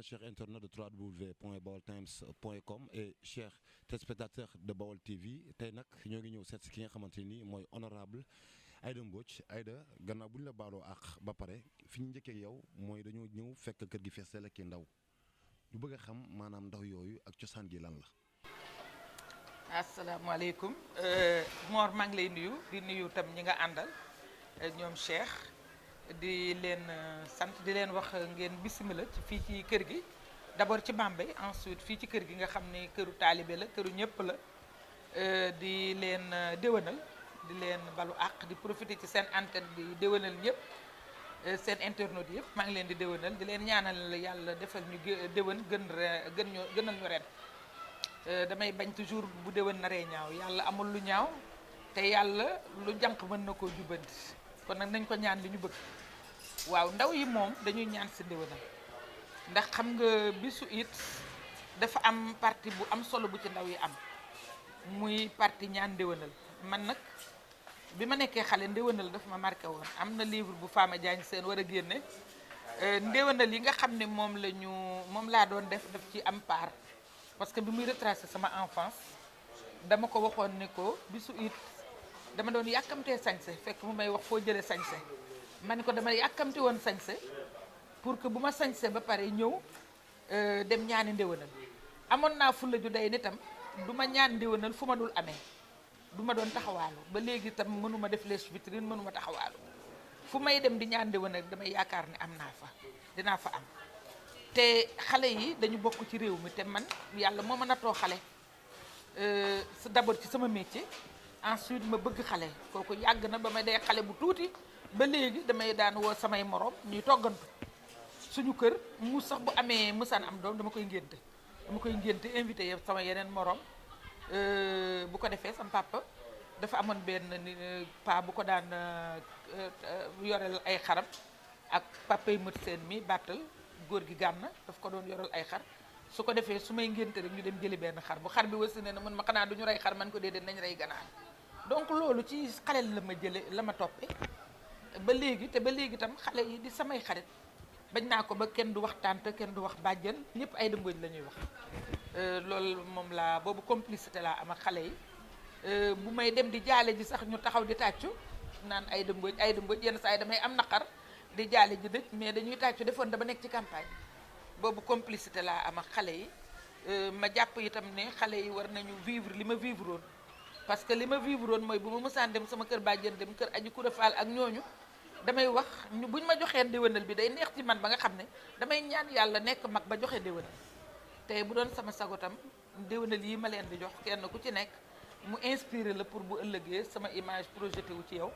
chers internautes de www.baoltimes.com et chers téléspectateurs de Baol TV tey nag ñoo ngi ñëw seet si ki nga xamante ni mooy honorable Aïda Mbodj. Aïda, gannaaw bu ñu la baaloo àq ba pare fi ñu njëkkee ak yow mooy dañoo ñëw fekk kër gi fees la ki ndaw ñu bëgg a xam maanaam ndaw yooyu ak cosaan gi lan la. asalaamaaleykum Mor maa ngi lay nuyu di nuyu tam ñi nga àndal ñoom Cheikh di leen sant di leen wax ngeen bismillah ci fii ci kër gi d'abord ci Bambey ensuite fii ci kër gi nga xam ne këru taalibe la këru ñëpp la di leen déwénal di leen balu àq di profiter ci seen antenne di déwénal ñëpp seen internautes yëpp maa ngi leen di déwénal di leen ñaanal yàlla defal ñu déwén gënal ñu ren. damay bañ toujours bu déwén naree ñaaw yàlla amul lu ñaaw te yàlla lu jànq mën na koo jubbanti kon nag nañ ko ñaan li ñu bëgg waaw ndaw yi moom dañuy ñaan si déwénal ndax xam nga bisu it dafa am parti bu am solo bu ci ndaw yi am muy parti ñaan déwénal man nag bi ma nekkee xale ndéwénal dafa ma marqué woon am na livre bu Fama Diagne seen war a génne ndéwénal yi nga xam ne moom laa doon daf ci am part parce que bi muy retracé sama enfance dama ko waxoon ni ko bisu it dama doon yàkkamtee sañse fekk mu may wax foo jëlee sañse ma ni ko dama yàkkamte woon sañse pour que bu ma sañse ba pare ñëw dem ñaani ndéwénal amoon naa fulla ju day nitam du ma ñaan ndéwénal fu ma dul amee du ma doon taxawaalu ba léegi itam mënuma def les vitrines mënuma taxawaalu fu may dem di ñaan ndéwénal damay yaakaar ne am naa fa dinaa fa am te xale yi dañu bokk ci réew mi te man yàlla moo ma nattoo xale d'abord ci sama métier ensuite ma bëgg xale kooku yàgg na ba ma dee xale bu tuuti ba léegi damay daan woo samay morom ñuy toggantu suñu kër mu sax bu amee mësaan am doom dama koy ngénte invité yëpp sama yeneen morom bu ko defee sama papa dafa amoon benn pa bu ko daan yoreel ay xaram ak papa yi mët seen mi bàttal góor gi gànna daf ko doon yoral ay xar su ko defee su may ngénte rek ñu dem jëli benn xar bu xar bi wasi ne na mën ma xanaa duñu rey xar man ko déedéet nañ rey ganaar donc loolu ci xale la ma toppe ba léegi te ba léegi tam xale yi di samay xarit bañ naa ko ba kenn du wax tante kenn du wax bàjjen ñëpp Aïda Mbodj la ñuy wax loolu moom laa boobu complicité laa am ak xale yi bu may dem di jaale ji sax ñu taxaw di tàccu naan Aïda Mbodj yenn saa yi damay am naqar di jaale ji dëj mais dañuy tàccu defoon dama nekk ci campagne boobu complicité laa am ak xale yi ma jàpp itam ne xale yi war nañu vivre li ma vivre woon parce que li ma vivre woon mooy bu ma mësaan dem sama kër bàjjen dem kër aji Koura Fall ak ñooñu damay wax buñ ma joxee ndéwénal bi day neex ci man ba nga xam ne damay ñaan yàlla nekk mag ba joxe ndéwénal te bu doon sama sagotam ndéwénal yi ma leen di jox kenn ku ci nekk mu inspiré la pour bu ëllëgee sama image projeté wu ci yow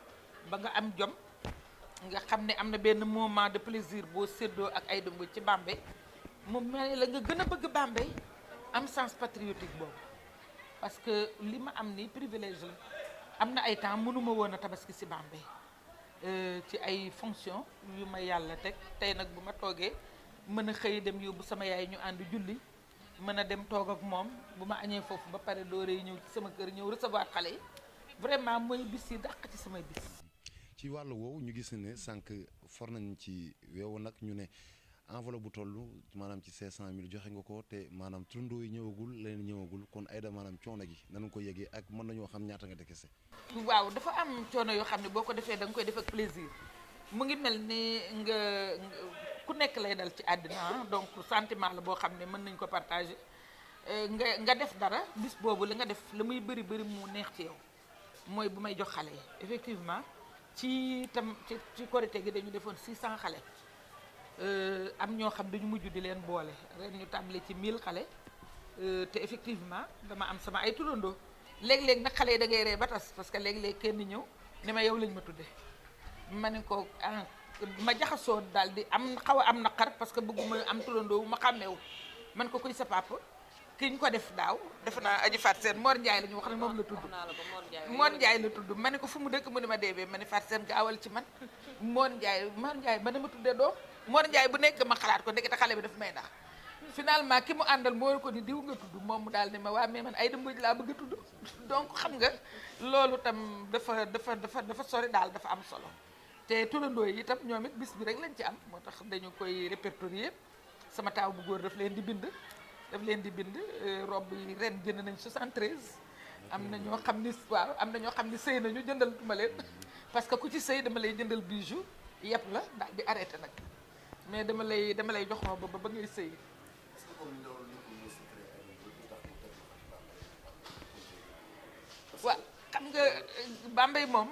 ba nga am jom nga xam ne am na benn moment de plaisir boo séddoo ak Aïda Mbodj ci Bambey mu mel la nga gën a bëgg Bambey am sens patriotique boobu parce que li ma am ni privilège la am na ay temps mënuma woon a tabaski ci Bambey ci ay fonction yu ma yàlla teg tey nag bu ma toogee mën a xëy dem yóbbu sama yaay ñu ànd julli mën a dem toog ak moom bu ma añee foofu ba pare dooree ñëw ci sama kër ñëw recevoir xale yi vraiment mooy bis yi dàq ci samay bis. ci wàllu woowu ñu gis ne sànq for nañ ci weewu nag ñu ne enveloppe bu toll maanaam ci 500000 joxe nga ko te maanaam turandoo yi ñëwagul leen ñëwagul kon Aïda maanaam coono gi nan ko yëgee ak mën nañoo xam ñaata nga dekese. waaw dafa am coono yoo xam ne boo ko defee da nga koy def ak plaisir mu ngi mel ni nga ku nekk lay dal ci àddina donc sentiment la boo xam ne mën nañ ko partager nga def dara bis boobu la nga def la muy bëri mu neex ci yow mooy bu may jox xale yi effectivement. ci korité gi dañu defoon 600 xale am ñoo xam dañu mujj di leen boole ren ñu tàmbale ci 1000 xale te effectivement dama am sama ay turandoo léeg-léeg nag xale yi da ngay ree ba tas parce que léeg-léeg kenn ñëw ne ma yow lañ ma tudde ma ne ko ma jaxasoo daal di am xaw a am naqar parce que bëgguma am turandoo bu ma xàmmeewu man ko kuy sa papa ki ñu ko def daaw defe naa aji Fatou Seen Mor Ndiaye la ñu wax ne moom la tudd Mor Ndiaye la tudd ma ne ko fu mu dëkk mu ne ma deebee ma ne Fatou Seen gaawal ci man Mor Ndiaye ba ne ma tuddee doom Mor Ndiaye bu nekk ma xalaat ko ndekete xale bi daf may ndax finalement ki mu àndal moo ko ni diw nga tudd moom mu daal ne ma waa mais man Aïda Mbodj laa bëgg a tudd donc xam nga loolu tam dafa sori daal dafa am solo te turandoo yi itam ñoom it bis bi rek lañ ci am moo tax dañu koy répertorier sama taaw bu góor daf leen di bind robe yi ren jënd nañ 73 am na ñoo xam ni waaw am na ñoo xam ni sëy nañu jëndal tuma leen parce que ku ci sëy dama lay jëndal bijou yëpp la daal di arrêté nag mais dama lay jox robe ba ngay sëy. waaw xam nga Bambey moom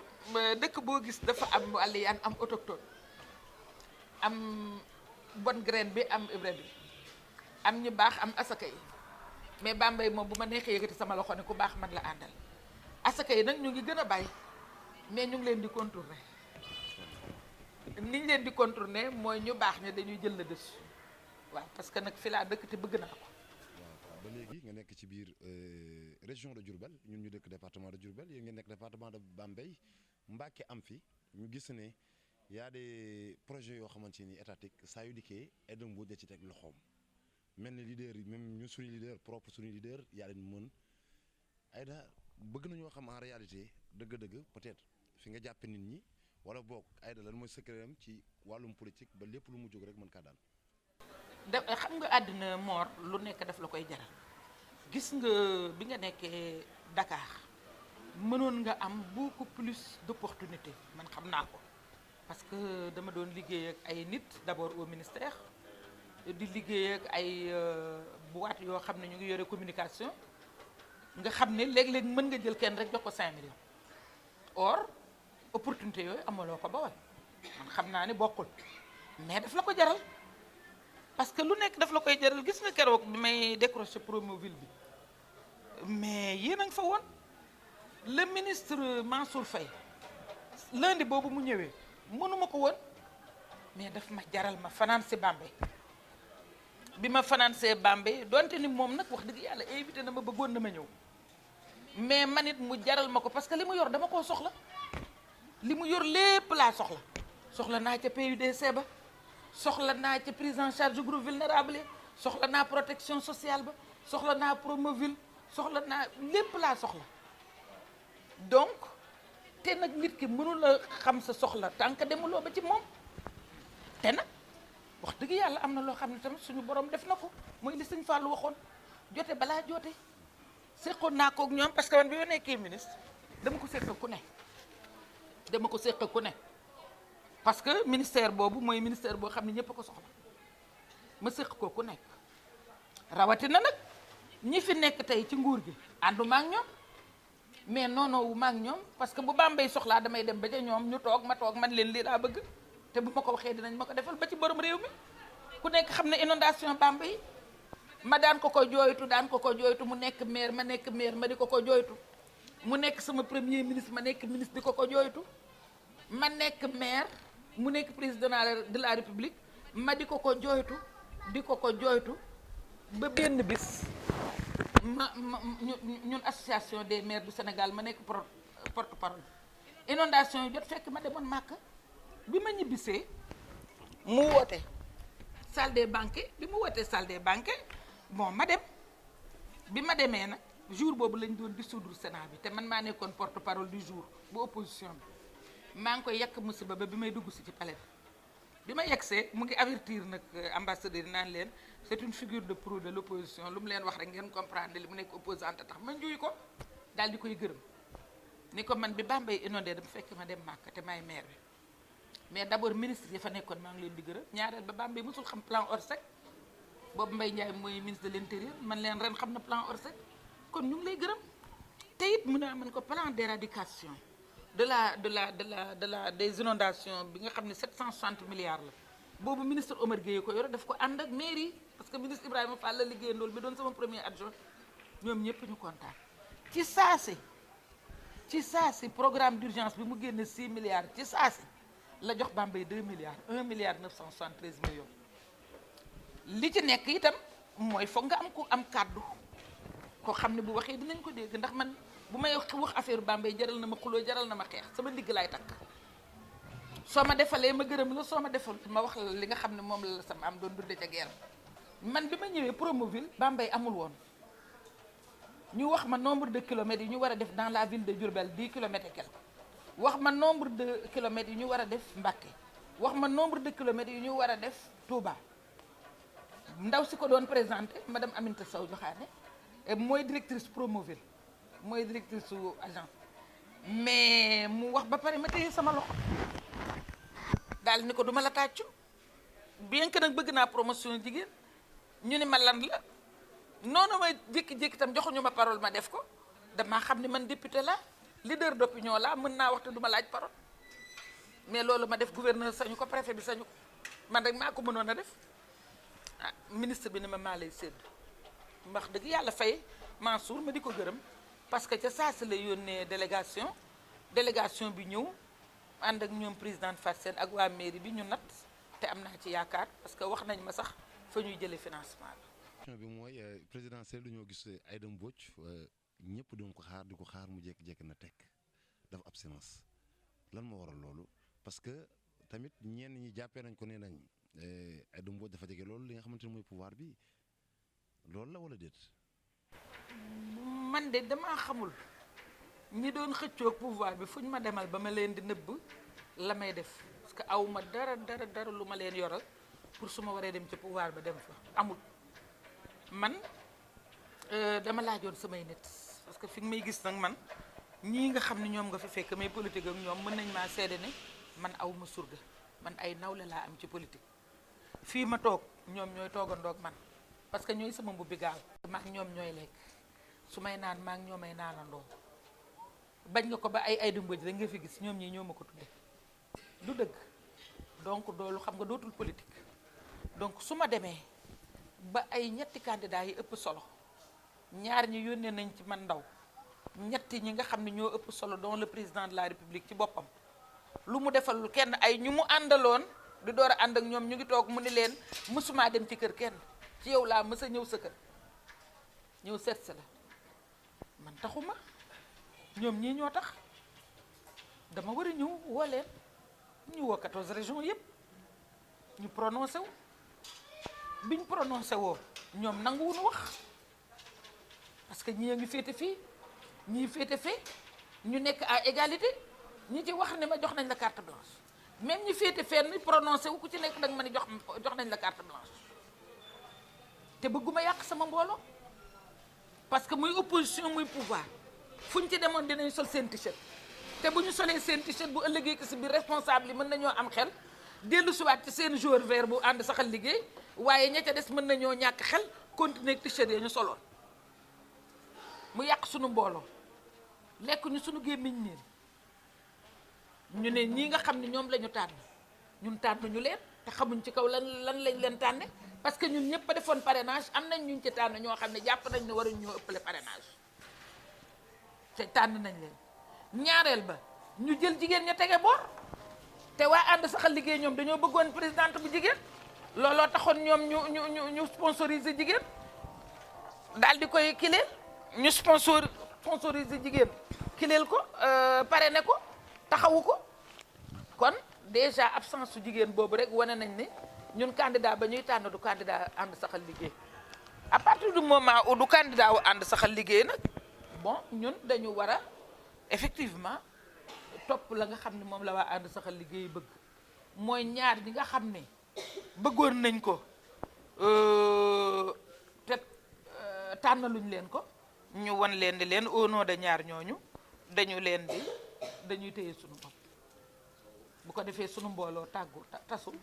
dëkk boo gis dafa am wàlliyaan am autochtone am bonne graine bi am hébreu bi am ñu baax am asaka yi mais Bambey moom bu ma neexee yëkkati sama loxo ne ku baax man la àndal asaka yi nag ñu ngi gën a bay mais ñu ngi leen di contourner niñ leen di contourner mooy ñu baax ña dañuy jël la dessus waaw parce que nag fi laa dëkk te bëgg naa ko. waaw ba léegi nga nekk ci biir région de Diourbel ñun ñu dëkk département de Diourbel yéen ngeen nekk département de Bambey Mbacké am fi ñu gis ne y a des projets yoo xamante ni étatique saa yu dikkee Aïda Mbodj da ci teg loxoom mel ni leader yi même ñu suñu leader propre suñu leader yaa leen mën Aïda bëgg nañoo xam en réalité dëgg-dëgg peut-être fi nga jàppe nit ñi wala boog Aïda lan mooy secret am ci wàllum politique ba lépp lu mu jóg rek mën kaa daan. xam nga àddina Mor lu nekk daf la koy jaral gis nga bi nga nekkee Dakar mënoon nga am beaucoup plus d'opportunités man xam naa ko parce que dama doon liggéey ak ay nit d'abord au ministère di liggéey ak ay boîte yoo xam ne ñu ngi yore communication nga xam ne léeg-léeg mën nga jël kenn rek jox ko 5 millions or opportunité yooyu amaloo ko ba man xam naa ne bokkul mais daf la ko jaral parce que lu nekk daf la koy jaral gis nga keroog bi may décroché Promoville bi mais yéen a ngi fa woon le ministre Mansour Faye lundi boobu mu ñëwee mënuma ko woon mais daf ma jaral ma fanaan si Bambey bi ma fanaan see Bambey donte ni moom nag wax dëgg yàlla invité na ma bëggoon na ma ñëw mais man it mu jaral ma ko parce que li mu yor dama koo soxla li mu yor lépp laa soxla naa ca PUDC ba soxla naa ca prise en charge groupe vulnérable soxla naa protection sociale ba soxla naa Promoville soxla naa lépp laa soxla donc te nag nit ki mënul a xam sa soxla tant que demuloo ba ci moom te nag wax dëgg yàlla am na loo xam ne tamit suñu borom def na ko mooy li sëñ Fallou waxoon jote balaa jote seqoon naa ko ak ñoom parce que man bi ma nekkee ministre dama ko seq ku ne parce que ministère boobu mooy ministère boo xam ne ñëpp a ko soxla ma seq ko ku nekk rawatina nag ñi fi nekk tey ci nguur gi ànduma ak ñoom mais noonoo wu ma ak ñoom parce que bu Bambey soxlaa damay dem ba ca ñoom ñu toog ma toog man leen lii laa bëgg te bu ma ko waxee dinañ ma ko defal ba ci borom réew mi ku nekk xam ne inondation Bambey ma daan ko jooytu mu nekk maire ma nekk maire ma di ko jooytu mu nekk sama premier ministre ma nekk ministre di ko jooytu ma nekk maire mu nekk président de la république ma di ko jooytu ba benn bis ñun association des maires du Sénégal ma nekk porte-parole inondation yi jot fekk ma demoon Màkka bi ma ñibbisee mu woote salle des banquets bi mu wootee salle des banquets bon ma dem bi ma demee nag jour boobu lañ doon dissoudre Sénat bi te man maa nekkoon porte-parole du jour bu opposition bi maa ngi koy yàq musiba ba bi may dugg si ci palais bi ma yegsee mu ngi avertir nag ambassadeur yi naan leen c'est une figure de proue de l'opposition lu mu leen wax rek ngeen comprendre li mu nekk opposante tax ma njuy ko daal di koy gërëm ni ko man bi Bambey inondé dama fekk ma dem Màkka te maay maire bi mais d'abord ministre yi fa nekkoon maa ngi leen di gërëm ñaareel ba Bambey mosul xam plan Orsec boobu Mbaye Ndiaye mooy ministre de l'intérieur man leen ren xam na plan Orsec kon ñu ngi lay gërëm te it mu ne man ko plan d'éradication des inondations bi nga xam ne 760 milliards la boobu ministre Omar Gueye ko yore daf ko ànd ak mairie parce que ministre Ibrahima Fall la liggéey ndool bi doon sama premier adjoint ñoom ñëpp ñu kontaan ci saasi programme d'urgence bi mu génne 6 milliards ci saasi la jox Bambey 2 milliards 1 milliard 973 millions li ci nekk itam mooy foog nga am ko am kàddu koo xam ne bu waxee dinañ ko dégg ndax man bu may wax affaire Bambey jaral na ma xuloo jaral na ma xeex sama ndigg laay takk soo ma defalee ma gërëm la soo ma defal ma wax la li nga xam ne moom la sama am doon dunde ca guerre man bi ma ñëwee Promoville Bambey amul woon ñu wax ma nombre de kilomètres yi ñu war a def dans la ville de Diourbel 10 kilomètres et quelques wax ma nombre de kilomètres yi ñu war a def Mbacké wax ma nombre de kilomètres yi ñu war a def Touba ndaw si ko doon présenté madame Aminata Sow Joxaane mooy directrice Promoville mooy directrice su agence mais mu wax ba pare ma téye sama loxo daal ni ko duma la tàccu bien que nag bëgg naa promotion jigéen ñu ni ma lan la noonu ma jékki-jékki itam joxuñu ma parole ma def ko damaa xam ne man député la leader d'opinion la mën naa wax te duma laaj parole mais loolu ma def gouverneur sañu ko préfet bi sañu ko man rek maa ko mënoon a def ah ministre bi ne ma maa lay sédd wax dëgg yàlla fay Mansour ma di ko gërëm parce que ca saa si la yónnee délégation bi ñëw ànd ak ñoom présidente Fatou Sène ak waa mairie bi ñu nat te am naa ci yaakaar parce que wax nañ ma sax fa ñuy jëlee financement question bi mooy présidentielle dañoo gis Aïda Mbodj ñëpp doon ko xaar di ko xaar mu jékki-jékki na tekk dafa absence lan moo waral loolu parce que tamit ñenn ñi jàppee nañ ko nee nañ Aïda Mbodj dafa jege loolu li nga xamante ne mooy pouvoir bi loolu la wala déet. man de damaa xamul ñi doon xëccoo pouvoir bi fu ñu ma demal ba ma leen di nëbb la may def parce que aw ma dara lu ma leen yoral pour su ma waree dem ci pouvoir ba dem fa amul man dama laajoon samay nit parce que fi nga may gis nag man ñii nga xam ne ñoom nga fi fekk may politique ak ñoom mën nañ maa seede ne man aw ma surga man ay nawle laa am ci politique fii ma toog ñoom ñooy toogandoog man parce que ñooy sama mbubbi gaal maak ñoom ñooy lekk su may naan maak ñoomay naanandoo bañ nga ko ba ay Aïda Mbodj rek nga fi gis ñoom ñii ñoo ma ko tudde du dëgg donc loolu xam nga dootul politique donc su ma demee ba ay ñetti candidats yi ëpp solo ñaar ñi yónnee nañ ci man ndaw ñetti ñi nga xam ne ñoo ëpp solo dont le président de la république ci boppam lu mu defalul kenn ay ñu mu àndaloon di door a ànd ak ñoom ñu ngi toog mu ni leen mësumaa dem ci kër kenn ci yow laa mës a ñëw sa kër ñëw seet si la man taxuma ñoom ñii ñoo tax dama war a ñëw woo leen ñu woo 14 régions yëpp ñu prononcé wu biñ prononcé woo ñoom nanguwuñu wax parce que ñii a ngi féete fii ñii féete fee ñu nekk à égalité ñi ci wax ne ma jox nañ la carte blanche même ñi féete fee ni prononcé wu ku ci nekk danga ma ni jox nañ la carte blanche te bëgguma yàq sama mbooloo parce que muy opposition muy pouvoir fu ñu ci demoon dinañ sol seen t-shirt te bu ñu solee seen t-shirt bu ëllëgee ki si biir responsable yi mën nañoo am xel dellu siwaat ci seen joueur vert bu ànd saxal liggéey waaye ña ca des mën nañoo ñàkk xel continuer ak t-shirt yi ñu soloon mu yàq sunu mbooloo lekk ñu sunu gémmiñ niin ñu ne ñii nga xam ne ñoom la ñu tànn ñun tànn ñu leen te xamuñ ci kaw lan lañ leen tànne parce que ñun ñëpp a defoon parrainage am nañ ñun ci tànn ñoo xam ne jàpp nañ ne waruñ ñoo ëppale parrainage te tànn nañ leen ñaareel ba ñu jël jigéen ña tege boor te waa ànd saxal liggéey ñoom dañoo bëggoon présidente bu jigéen looloo taxoon ñoom ñu sponsoriser jigéen daal di koy kileel ñu sponsoriser jigéen kileel ko parrainé ko taxawu ko kon déjà absence su jigéen boobu rek wane nañ ne ñun candidat ba ñuy tànn du candidat ànd saxal liggéey à partir du moment où du candidat wu ànd saxal liggéey nag bon ñun dañu war a effectivement topp la nga xam ne moom la waa ànd saxal liggéey bëgg mooy ñaar ñi nga xam ne bëggoon nañ ko te tànnaluñ leen ko ñu wan leen di leen au nom de ñaar ñooñu dañuy téye sunu bopp bu ko defee sunu mbooloo tàggu tasul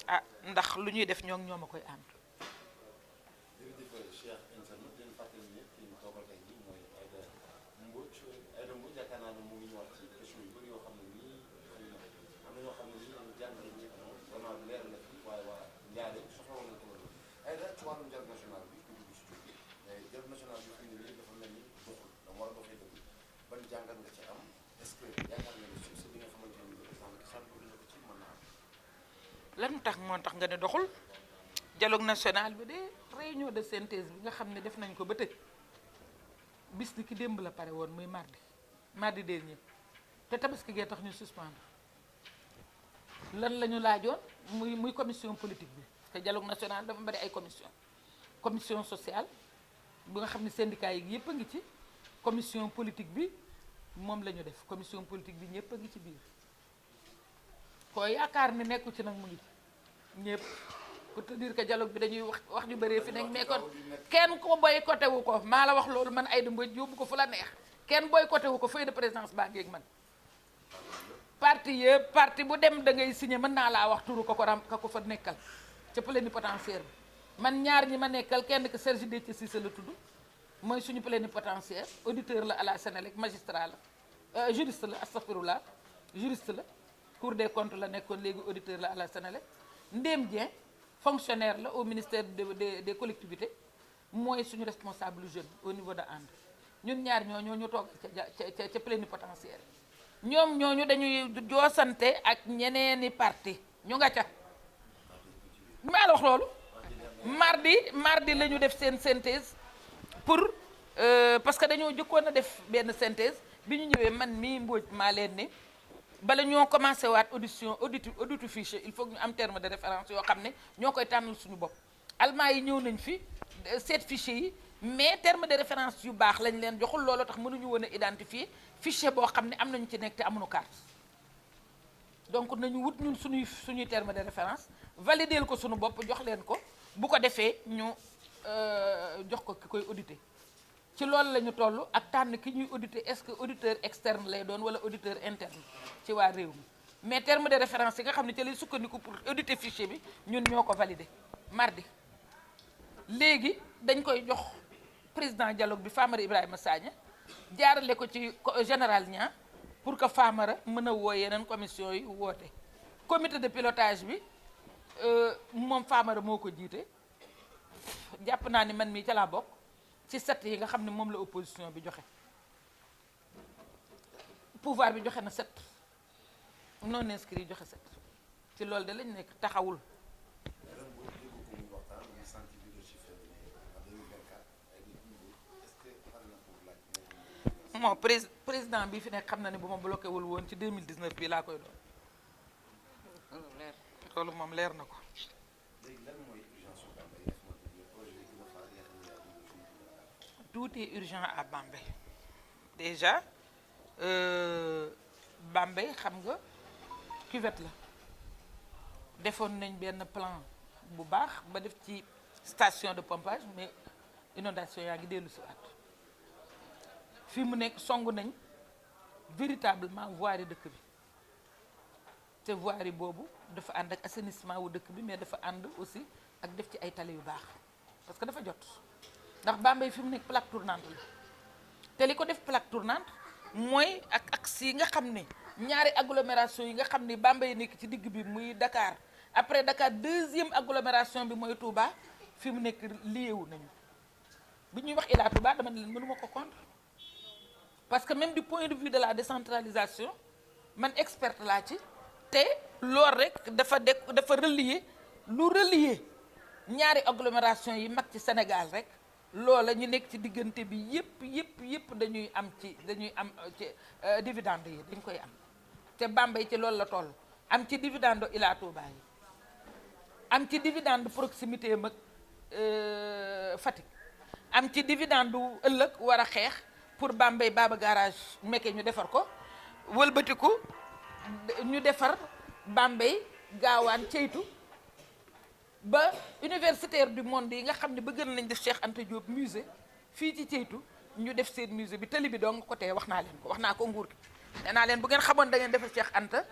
ah ndax lu ñuy def ñoom a koy ànd. lan tax moo tax nga ne doxul dialogue national bi de réunion de synthèse bi nga xam ne def nañ ko ba tëj bis ni ki démb la pare woon muy mardi dernier te tabaski gee tax ñu suspendre lan la ñu laajoon muy commission politique bi te dialogue national dafa bari ay commission sociale bu nga xam ne syndicat yi yëpp a ngi ci commission politique bi moom la ñu def commission politique bi ñëpp a ngi ci biir koo yaakaar ne nekku ci nag mu ngi ci ñëpp pour te dire que dialogue bi dañuy wax ñu bëree fi nekk mais kon kenn ko boycotté wu ko maa la wax loolu man Aïda Mbodj yóbbu ko fu la neex kenn boycotté wu ko feuille de présidence baa ngeeg man parti yëpp parti bu dem da ngay signé mën naa laa wax turu ka ko fa nekkal ca plénipotentiaire bi man ñaar ñi ma nekkal kenn que Serge Déthié Cissé la tudd mooy suñu plénipotentiaire auditeur la à la Sénélec magistrat la juriste la astafirullah juriste la Cour des comptes la nekkoon léegi auditeur la à la Sénélec Ndéem Dieng fonctionnaire la au ministère des collectivités mooy suñu responsable jeune au niveau de And ñun ñaar ñoo ñu toog ca plénipotentiaire ñoom ñooñu dañuy joosante ak ñeneeni parti ñu nga ca maa la wax loolu mardi la ñu def seen synthèse pour parce que dañoo jëkkoon a def benn synthèse bi ñu ñëwee man mii Mbodj maa leen ne bala ñoo commencé waat auditu fichier il faut que ñu am terme de référence yoo xam ne ñoo koy tànnal suñu bopp allemand yi ñëw nañ fi seet fichier yi mais terme de référence yu baax lañ leen joxul loolu tax mënuñu woon a identifier fichier boo xam ne am nañu ci nekk te amuñu carte donc nañu wut ñun suñuy terme de référence valideel ko suñu bopp jox leen ko bu ko defee ñu jox ko ki koy auditer ci loolu la ñu toll ak tànn ki ñuy auditer est-ce que auditeur externe lay doon wala auditeur interne ci waa réew mi mais terme de référence yi nga xam ne ci lay sukkandiku pour auditer fichier bi ñun ñoo ko valider mardi léegi dañ koy jox président dialogue bi Famara Ibrahima Sagna jaarale ko ci général Niang pour que Famara mën a woo yeneen commission yi woote comité de pilotage bi moom Famara moo ko jiite jàpp naa ni man mii ca laa bokk ci 7 yi nga xam ne moom la opposition bi joxe pouvoir bi joxe na 7 non inscrit yi joxe 7 ci loolu de lañ nekk taxawul. moo président bi fi nekk xam na ne bu ma bloqué wul woon ci 2019 bi laa koy doon loolu moom leer na ko. Tout est urgent à Bambey déjà Bambey xam nga cuvette la defoon nañ benn plan bu baax ba def ci station de pompage mais inondation yaa ngi dellu si waat fii mu nekk songu nañ véritablement voirie dëkk bi te voirie boobu dafa ànd ak assainissement wu dëkk bi mais dafa ànd aussi ak def ci ay tali yu baax parce que dafa jot ndax Bambey fi mu nekk plaque tournante la te li ko def plaque tournante mooy ak axe yi nga xam ne ñaari agglomération yi nga xam ne Bambey nekk ci digg bi muy Dakar après Dakar deuxième agglomération bi mooy Touba fi mu nekk liyewu nañu bi ñuy wax Ila Touba dama ne leen mënuma ko contre parce que même du point de vue de la décentralisation man experte laa ci te loolu rek dafa relier ñaari agglomération yi mag ci Sénégal rek loola ñu nekk ci diggante bi yëpp dañuy am ci dividende yi dañ koy am te Bambey ci loolu la toll am ci dividende Ila Touba yi am ci dividende proximité mag Fatick am ci dividende ëllëg war a xeex pour Bambey Baba Garage mekke ñu defar ko wëlbatiku ñu defar Bambey gaawaan ceytu ba universitaire du monde yi nga xam ne bëgg nañ def Cheikh Anta Diop musée fii ci ceytu ñu def seen musée bi tali bi dong ko tee wax naa ko nguur gi nee naa leen bu ngeen xamoon da ngeen defar Cheikh Anta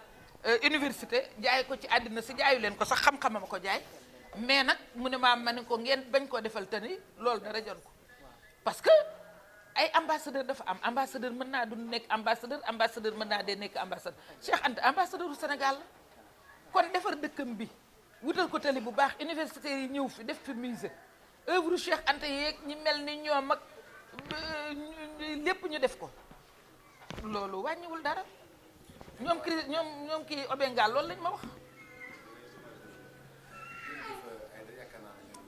université jaay ko ci àddina si jaayu leen ko sax xam-xamama ko jaay mais nag mu ne ma ne ko ngeen bañ koo defal tani loolu dara jar ko parce que ay ambassadeur dafa am ambassadeur mën naa du nekk ambassadeur mën naa dee nekk ambassadeur Cheikh Anta ambassadeur u Sénégal la kon defar dëkkam bi wutal ko tali bu baax universitaires yi ñëw fi def fi musée œuvre Cheikh Anta yeeg ñi mel ni ñoom ak lépp ñu def ko loolu wàññiwul dara ñoom kii Obengal loolu lañ ma wax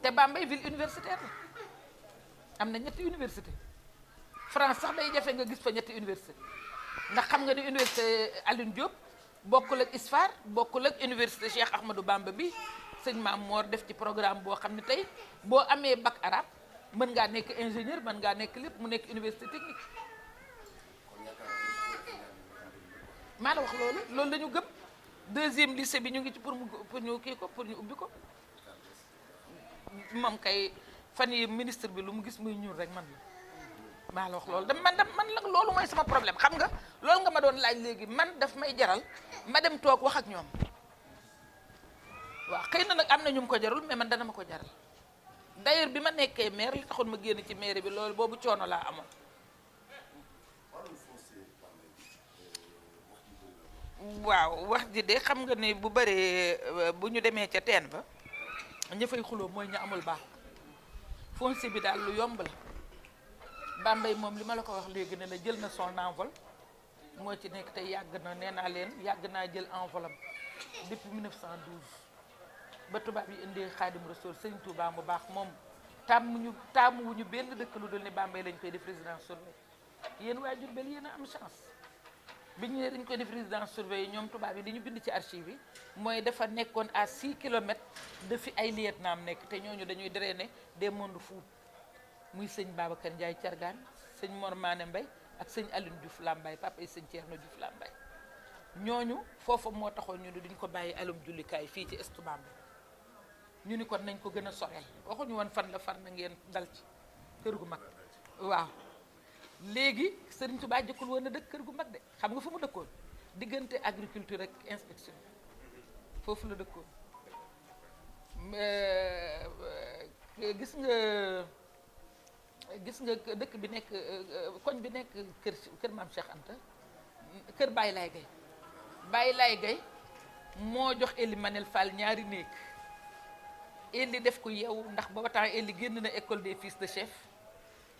te Bambey ville universitaire la am na ñetti université France sax day jafe nga gis fa ñetti université ndax xam nga ni université Alioune Diop bokkul ak ISFAR bokkul ak université Cheikh Ahmadou Bamba bi sëñ Maam Moor def ci programme boo xam ne tey boo amee bac arabe mën ngaa nekk ingénieur mën ngaa nekk lépp mu nekk université technique maa la wax loolu la ñu gëm deuxième lycée bi ñu ngi ci pour ñu kii ko pour ñu ubbi ko moom kay fan yi ministre bi lu mu gis muy ñuul rek man la maa la wax loolu man la loolu mooy sama problème xam nga loolu nga ma doon laaj léegi man daf may jaral ma dem toog wax ak ñoom waaw xëy na nag am na ñu mu ko jarul mais man dana ma ko jaral d'ailleurs bi ma nekkee maire li taxoon ma génn ci maire bi loolu boobu coono laa amoon. waaw wax ji de xam nga ni bu bëree bu ñu demee ca teen ba ña fay xuloo mooy ñu amul baax foncier bi daal lu yomb la Bambey moom li ma la ko wax léegi ne la jël na son envol moo ci nekk te yàgg na nee naa leen yàgg naa jël envolam depuis 1912 ba tubaab yi indee Xaadim Rasuul Sëñ Tuubaa mu baax moom taamuwuñu benn dëkk lu dul ne Bambey lañ koy def résidence surveillée yéen waa Diourbel yéen a am chance bi ñu ne dañ koy def résidence surveillée ñoom tubaab yi li ñu bind ci archive yi mooy dafa nekkoon à 6 kilomètres de fi ay lieutenant nekk te ñooñu dañuy drainer des mondes fous muy sëñ Babacar Ndiaye Thiargane sëñ Mor Mané Mbaye ak sëñ Aline Diouf Lambaye papa yi sëñ Thierno Diouf Lambaye ñooñu foofa moo taxoon ñu ne duñ ko bàyyi alum jullikaay fii ci Est Bambey ñu ni kon nañ ko gën a soreel waxuñu woon fan la far na ngeen dal ci kër gu mag waaw léegi Serigne Touba jëkkul woon na dëkk kër gu mag de xam nga fu mu dëkkoon diggante agriculture ak inspection foofu la dëkkoon gis nga dëkk bi nekk koñ bi nekk kër maam Cheikh Anta kër Baye Laye Gaye moo jox Eli Manel Fall ñaari néeg Eli def ko yeewu ndax booba temps Eli génn na école des fils de chef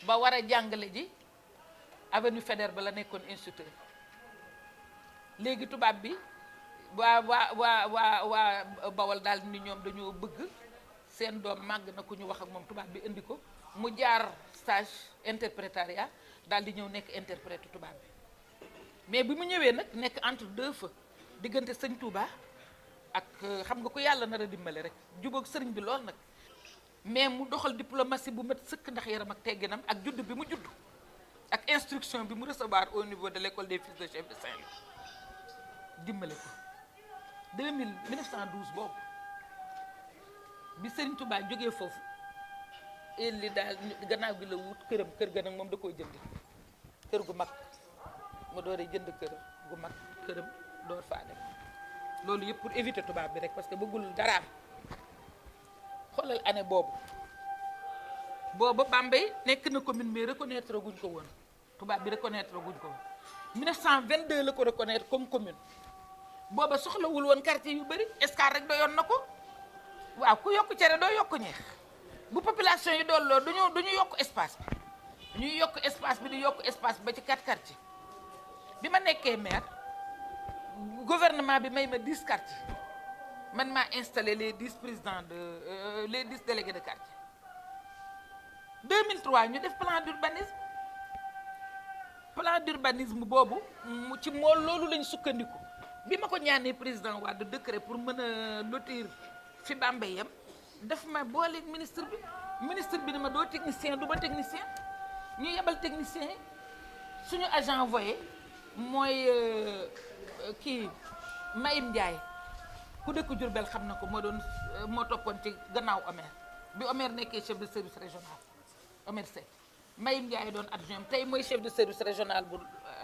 ba war a jàngale ji avenue Faidherbe ba la nekkoon instituteur léegi tubaab bi waa Bawol daal ni ñoom dañoo bëgg seen doom màgg na ku ñu wax ak moom tubaab bi indi ko mu jaar stage interprétariat daal di ñëw nekk interprète tubaab bi mais bi mu ñëwee nag nekk entre deux feux diggante sëñ Touba ak xam nga ko yàlla nar a dimbale rek jubóog sëriñ bi lool nag mais mu doxal diplomatie bu mat sëkk ndax yaram ak tegginam ak judd bi mu judd ak instruction bi mu recevoir au niveau de l'école des fils de chef de Saint-Louis dimbale ko 1912 boobu bi sëriñ Touba jógee foofu li daal gannaaw gi la wut këram kër ga nag moom da koy jënd kër gu mag mu dooree jënd kër gu mag këram door faa dem loolu yëpp pour éviter tubaab bi rek parce que bëggul daraam xoolal année boobu Bambey nekk na commune mais reconnaître guñ ko woon tubaab bi reconnaître guñ ko woon 1922 la ko reconnaître comme commune booba soxlawul woon quartier yu bëri Escale rek doyoon na ko waaw ku yokk cere doo yokk ñeex bu population yi dolloo duñu yokk espace bi ñuy yokk espace bi di yokk espace bi ba ci 4 quartiers bi ma nekkee maire gouvernement bi may ma 10 quartiers man maa installé les 10 présidents les 10 délégués de quartier 2003 ñu def plan d'urbanisme boobu mu ci moo loolu lañ sukkandiku bi ma ko ñaanee président Wade de décret pour mën a lotir fi Bambey yam daf ma boole ministre bi ni ma doo technicien du ma technicien ñu yebal technicien yi suñu agent voyé mooy kii Mayim Ndiaye ku dëkk Diourbel xam na ko moo toppoon ci gannaaw Omer bi Omer nekkee chef de service régional Omer Seck Mayim Ndiaye doon adjoint tey mooy chef de service régional bu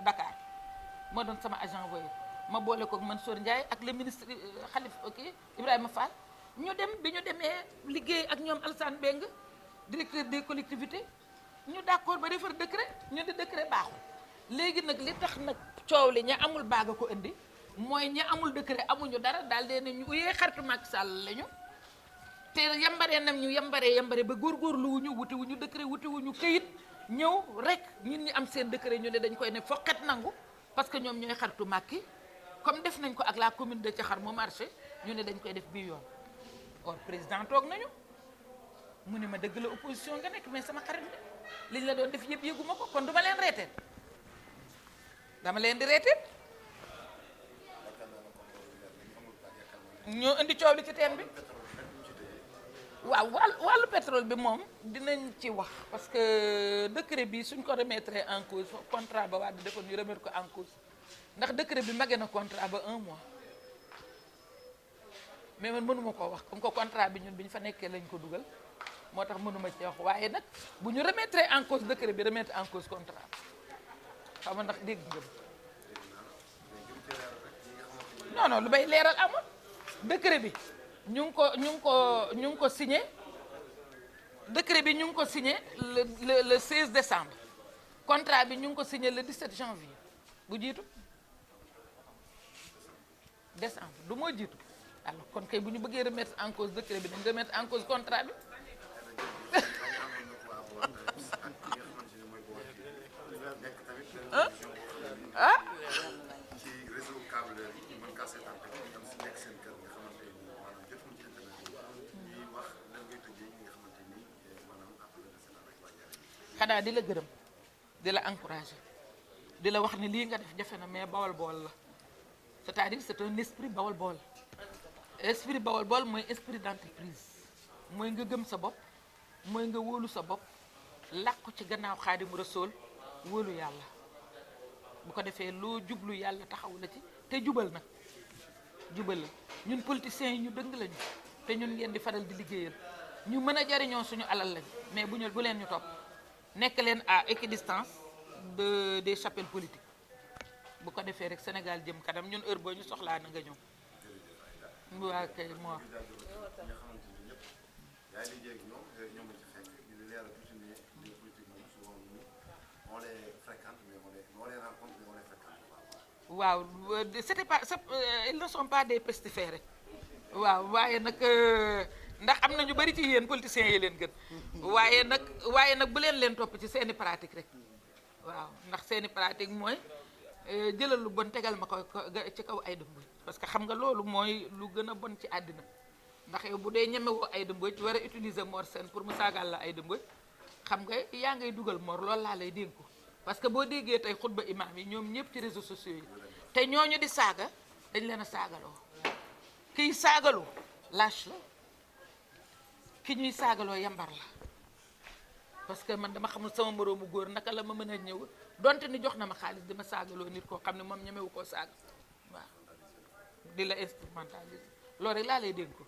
Dakar moo doon sama agent voyé ma boole ko Mansour Ndiaye ak le ministre Ibrahima Fall ñu dem bi ñu demee liggéey ak ñoom Alassane Beng directeur des collectivités ñu d'accord ba defar décret ñu di décret baaxul léegi nag li tax nag coow li ña amul baaga ko indi mooy ña amul décret amuñu dara daal dee ne ñu uyee xaritu Macky Sall lañu te yambaree nam ñu yambare ba góorgóorlu wuñu wuti wuñu décret wuti wuñu këyit ñëw rek ñun ñi am seen décret ñu ne dañ koy ne foqet nangu parce que ñoom ñooy xaritu Macky comme def nañ ko ak la commune de Thiakhar mu marché ñu ne dañ koy def bii yoon or président toog nañu mu ne ma dëgg la opposition nga nekk mais sama xarit la liñ la doon def yëpp yëguma ko kon duma leen reeteen dama leen di reeteen ñoo indi coow li ci teen bi waaw wàllu pétrole bi moom dinañ ci wax parce que décret bi suñ ko remettre en cause contrat ba waa di defoon ñu remettre ko en cause ndax décret bi magee na contrat ba 1 mois mais man mënuma koo wax comme que contrat bi ñun bi ñu fa nekkee lañ ko dugal moo tax mënuma ci wax waaye nag bu ñu remettre en cause décret bi remettre en cause contrat xam nga ndax dégg nga non lu bay leeral amul décret bi ñu ngi ko signé décret bi ñu ngi ko signé le 16 décembre contrat bi ñu ngi ko signé le 17 janvier bu jiitu décembre du moo jiitu alors kon kay bu ñu bëggee remettre en cause décret bi dañ remettre en cause contrat bi ah xanaa di la gërëm di la encourager di la wax ni lii nga def jafe na mais bawal bool la c'est-à-dire c'est un esprit bawal bool mooy esprit d'entreprise mooy nga gëm sa bopp mooy nga wóolu sa bopp làqu ci gannaaw Xaadimu Rasuul wóolu yàlla bu ko defee loo jublu yàlla taxaw la ci te jubal nag jubal la ñun politiciens yi ñu dëng lañu te ñun ngeen di faral di liggéeyal ñu mën a jariñoo suñu alal lañ mais bu leen ñu topp nekk leen à équidistance des chapelles politiques bu ko defee rek Sénégal jëm kanam ñun heure boo ñu soxlaa na nga ñëw waa kay moo waaw c'était pas ils ne sont pas des pestiférés waaw waaye nag ndax am na ñu bari ci yéen politiciens yi leen gën waaye nag bu leen topp ci seeni pratique rek waaw ndax seeni pratique mooy jëlal lu bon tegal ma ko ci kaw Aïda Mbodj parce que xam nga loolu mooy lu gën a bon ci àddina ndax yow bu dee ñemewoo Aïda Mbodj war a utiliser Mor Sène pour mu saagaal la Aïda Mbodj xam nga yaa ngay dugal Mor loolu laa lay dénk ko parce que boo déggee tey xutba imam yi ñoom ñëpp ci réseaux sociaux yi te ñooñu di saaga dañ leen a saagaloo kiy saagaloo lâche la ki ñuy saagaloo yambar la parce que man dama xamul sama moroomu góor naka la ma mën a ñëw donte ni jox na ma xaalis dama saagaloo nit koo xam ne moom ñemewu koo saaga waaw di la instrumentaliser loolu rek laa lay dégg ko